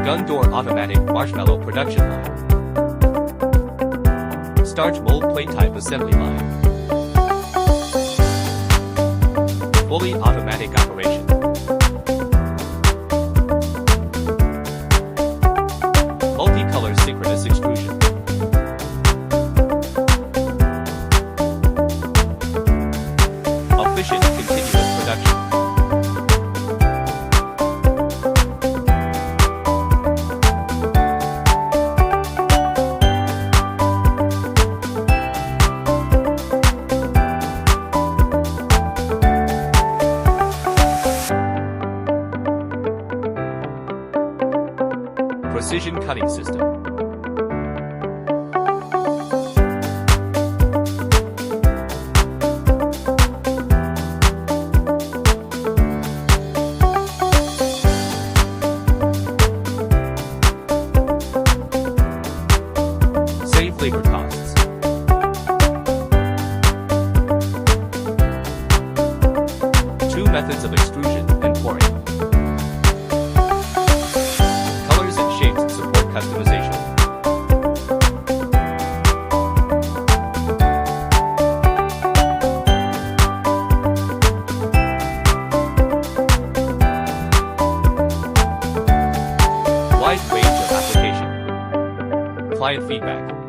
Gondor Automatic Marshmallow Production Line. Starch Mold Plate Type Assembly Line. Fully automatic operation. Multicolor synchronous extrusion. Efficient continuous production. Precision cutting system. Save labor costs. Two methods of extrusion and pouring. Colors and shapes support customization. Wide range of application. Client feedback.